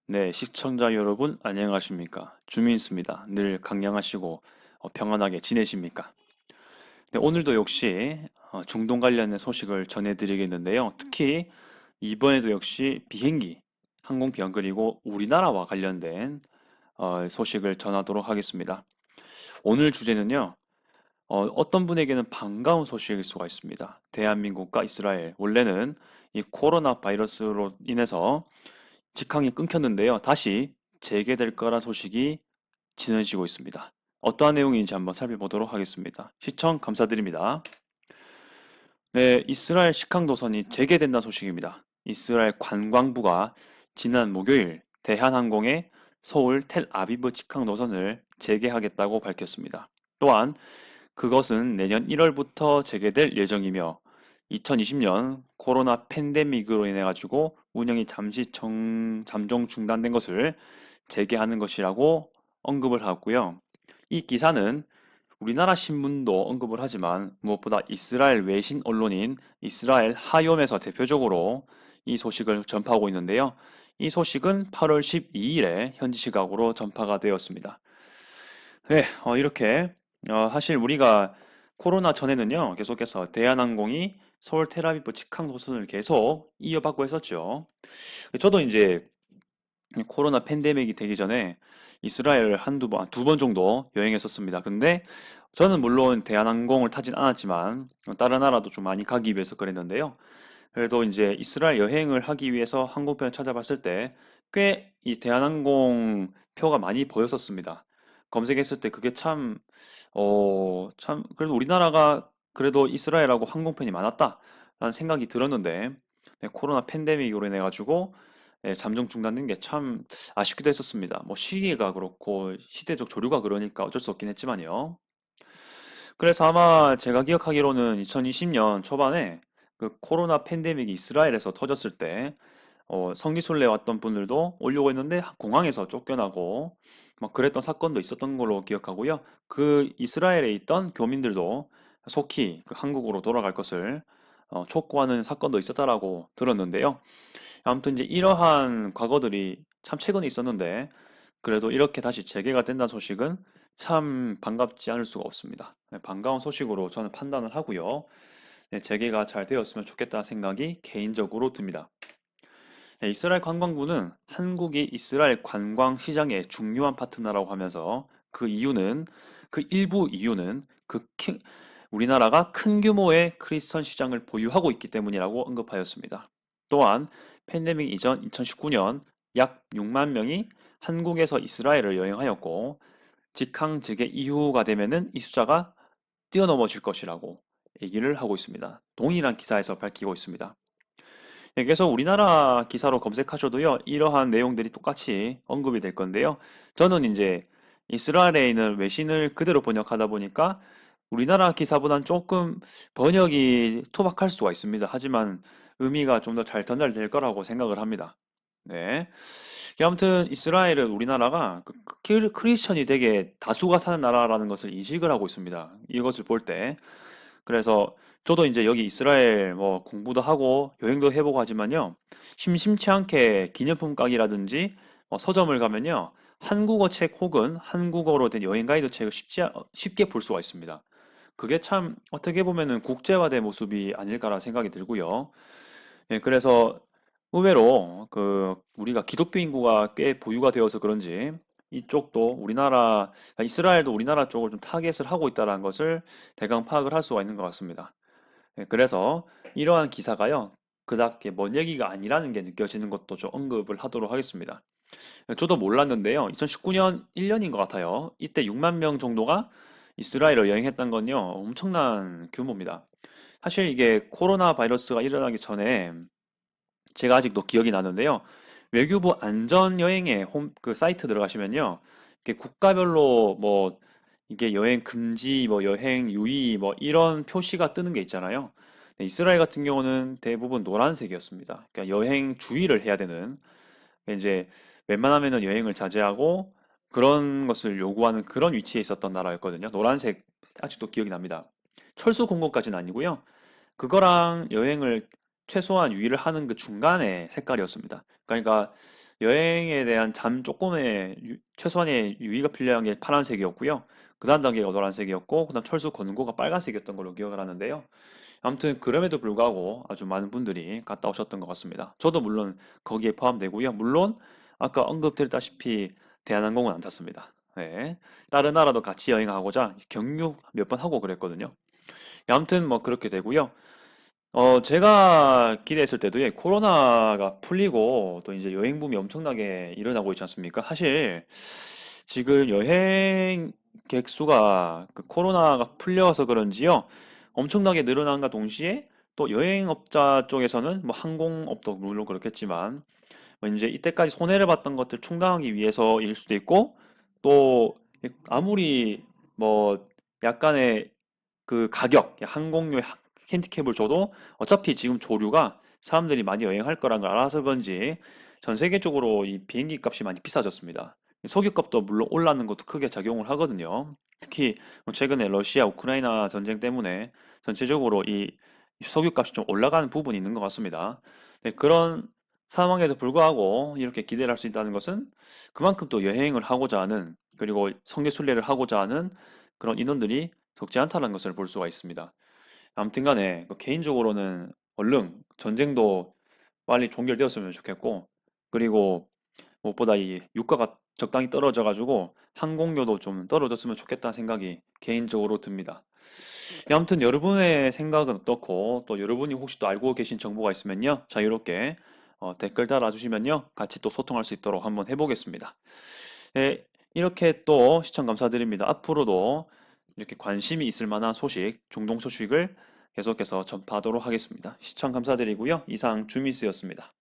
네, 시청자 여러분 안녕하십니까? 주민수입니다. 늘 강량하시고 평안하게 지내십니까? 네, 오늘도 역시 중동 관련된 소식을 전해드리겠는데요. 특히 이번에도 역시 비행기, 항공편 그리고 우리나라와 관련된 소식을 전하도록 하겠습니다. 오늘 주제는요. 어떤 분에게는 반가운 소식일 수가 있습니다. 대한민국과 이스라엘, 원래는 이 코로나 바이러스로 인해서 직항이 끊겼는데요. 다시 재개될 거란 소식이 진해지고 있습니다. 어떠한 내용인지 한번 살펴보도록 하겠습니다. 시청 감사드립니다. 네, 이스라엘 직항 노선이 재개된다는 소식입니다. 이스라엘 관광부가 지난 목요일 대한항공의 서울 텔아비브 직항 노선을 재개하겠다고 밝혔습니다. 또한 그것은 내년 1월부터 재개될 예정이며 2020년 코로나 팬데믹으로 인해 가지고 운영이 잠시 잠정 중단된 것을 재개하는 것이라고 언급을 하고요. 이 기사는 우리나라 신문도 언급을 하지만 무엇보다 이스라엘 외신 언론인 이스라엘 하욤에서 대표적으로 이 소식을 전파하고 있는데요. 이 소식은 8월 12일에 현지 시각으로 전파가 되었습니다. 네, 이렇게 사실 우리가 코로나 전에는요, 계속해서 대한항공이 서울 테라비브 직항 노선을 계속 이어받고 했었죠. 저도 이제 코로나 팬데믹이 되기 전에 이스라엘 한두 번, 두 번 정도 여행했었습니다. 근데 저는 물론 대한항공을 타진 않았지만 다른 나라도 좀 많이 가기 위해서 그랬는데요. 그래도 이제 이스라엘 여행을 하기 위해서 항공편을 찾아봤을 때 꽤 이 대한항공 표가 많이 보였었습니다. 검색했을 때 그게 그래도 우리나라가 그래도 이스라엘하고 항공편이 많았다라는 생각이 들었는데 네, 코로나 팬데믹으로 인해 가지고 잠정 중단된 게 참 아쉽기도 했었습니다. 뭐 시기가 그렇고 시대적 조류가 그러니까 어쩔 수 없긴 했지만요. 그래서 아마 제가 기억하기로는 2020년 초반에 그 코로나 팬데믹이 이스라엘에서 터졌을 때 성지순례 왔던 분들도 오려고 했는데 공항에서 쫓겨나고 막 그랬던 사건도 있었던 걸로 기억하고요. 그 이스라엘에 있던 교민들도 속히 그 한국으로 돌아갈 것을 촉구하는 사건도 있었다라고 들었는데요. 아무튼 이제 이러한 과거들이 참 최근에 있었는데 그래도 이렇게 다시 재개가 된다는 소식은 참 반갑지 않을 수가 없습니다. 네, 반가운 소식으로 저는 판단을 하고요. 네, 재개가 잘 되었으면 좋겠다는 생각이 개인적으로 듭니다. 네, 이스라엘 관광부는 한국이 이스라엘 관광 시장의 중요한 파트너라고 하면서 그 일부 이유는 우리나라가 큰 규모의 크리스천 시장을 보유하고 있기 때문이라고 언급하였습니다. 또한 팬데믹 이전 2019년 약 6만 명이 한국에서 이스라엘을 여행하였고 직항 재개 이후가 되면은 이 숫자가 뛰어넘어질 것이라고 얘기를 하고 있습니다. 동일한 기사에서 밝히고 있습니다. 네, 그래서 우리나라 기사로 검색하셔도요, 이러한 내용들이 똑같이 언급이 될 건데요. 저는 이제 이스라엘에 있는 외신을 그대로 번역하다 보니까 우리나라 기사보다는 조금 번역이 투박할 수가 있습니다. 하지만 의미가 좀 더 잘 전달될 거라고 생각을 합니다. 네. 아무튼 이스라엘은 우리나라가 크리스천이 되게 다수가 사는 나라라는 것을 인식을 하고 있습니다. 이것을 볼 때. 그래서 저도 이제 여기 이스라엘 뭐 공부도 하고 여행도 해보고 하지만요. 심심치 않게 기념품 가게라든지 서점을 가면요. 한국어 책 혹은 한국어로 된 여행 가이드 책을 쉽게 볼 수가 있습니다. 그게 참 어떻게 보면은 국제화된 모습이 아닐까라 생각이 들고요. 예, 그래서 의외로 그 우리가 기독교 인구가 꽤 보유가 되어서 그런지 이쪽도 이스라엘도 우리나라 쪽을 좀 타겟을 하고 있다는 것을 대강 파악을 할 수가 있는 것 같습니다. 예, 그래서 이러한 기사가요, 그닥 먼 얘기가 아니라는 게 느껴지는 것도 좀 언급을 하도록 하겠습니다. 예, 저도 몰랐는데요, 2019년 1년인 것 같아요. 이때 6만 명 정도가 이스라엘을 여행했던 건요, 엄청난 규모입니다. 사실 이게 코로나 바이러스가 일어나기 전에 제가 아직도 기억이 나는데요. 외교부 안전여행의 그 사이트 들어가시면요. 이게 국가별로 뭐 이게 여행 금지, 뭐 여행 유의, 뭐 이런 표시가 뜨는 게 있잖아요. 네, 이스라엘 같은 경우는 대부분 노란색이었습니다. 그러니까 여행 주의를 해야 되는 이제 웬만하면은 여행을 자제하고 그런 것을 요구하는 그런 위치에 있었던 나라였거든요. 노란색 아직도 기억이 납니다. 철수 공고까지는 아니고요. 그거랑 여행을 최소한 유의를 하는 그 중간의 색깔이었습니다. 그러니까 여행에 대한 잠 조금의 최소한의 유의가 필요한 게 파란색이었고요. 그 다음 단계가 노란색이었고, 그 다음 철수 권고가 빨간색이었던 걸로 기억을 하는데요. 아무튼 그럼에도 불구하고 아주 많은 분들이 갔다 오셨던 것 같습니다. 저도 물론 거기에 포함되고요. 물론 아까 언급드렸다시피 대한항공은 안 탔습니다. 네. 다른 나라도 같이 여행하고자 경유 몇 번 하고 그랬거든요. 아무튼 뭐 그렇게 되고요. 제가 기대했을 때도 코로나가 풀리고 또 이제 여행 붐이 엄청나게 일어나고 있지 않습니까? 사실 지금 여행객 수가 그 코로나가 풀려서 그런지요. 엄청나게 늘어난과 동시에 또 여행업자 쪽에서는 뭐 항공업도 물론 그렇겠지만 뭐 이제 이때까지 손해를 봤던 것들 충당하기 위해서일 수도 있고 또 아무리 뭐 약간의 그 가격, 항공료 핸디캡을 줘도 어차피 지금 조류가 사람들이 많이 여행할 거란 걸 알아서 그런지 전 세계적으로 이 비행기 값이 많이 비싸졌습니다. 석유값도 물론 올라는 것도 크게 작용을 하거든요. 특히 뭐 최근에 러시아 우크라이나 전쟁 때문에 전체적으로 이 석유값이 좀 올라가는 부분이 있는 것 같습니다. 네, 그런 상황에도 불구하고 이렇게 기대를 할 수 있다는 것은 그만큼 또 여행을 하고자 하는 그리고 성지 순례를 하고자 하는 그런 인원들이 적지 않다는 것을 볼 수가 있습니다. 아무튼 간에 개인적으로는 얼른 전쟁도 빨리 종결되었으면 좋겠고 그리고 무엇보다 이 유가가 적당히 떨어져 가지고 항공료도 좀 떨어졌으면 좋겠다는 생각이 개인적으로 듭니다. 아무튼 여러분의 생각은 어떻고 또 여러분이 혹시 또 알고 계신 정보가 있으면요 자유롭게 댓글 달아주시면요 같이 또 소통할 수 있도록 한번 해보겠습니다. 네, 이렇게 또 시청 감사드립니다. 앞으로도 이렇게 관심이 있을 만한 소식, 중동 소식을 계속해서 전파하도록 하겠습니다. 시청 감사드리고요. 이상 주미스였습니다.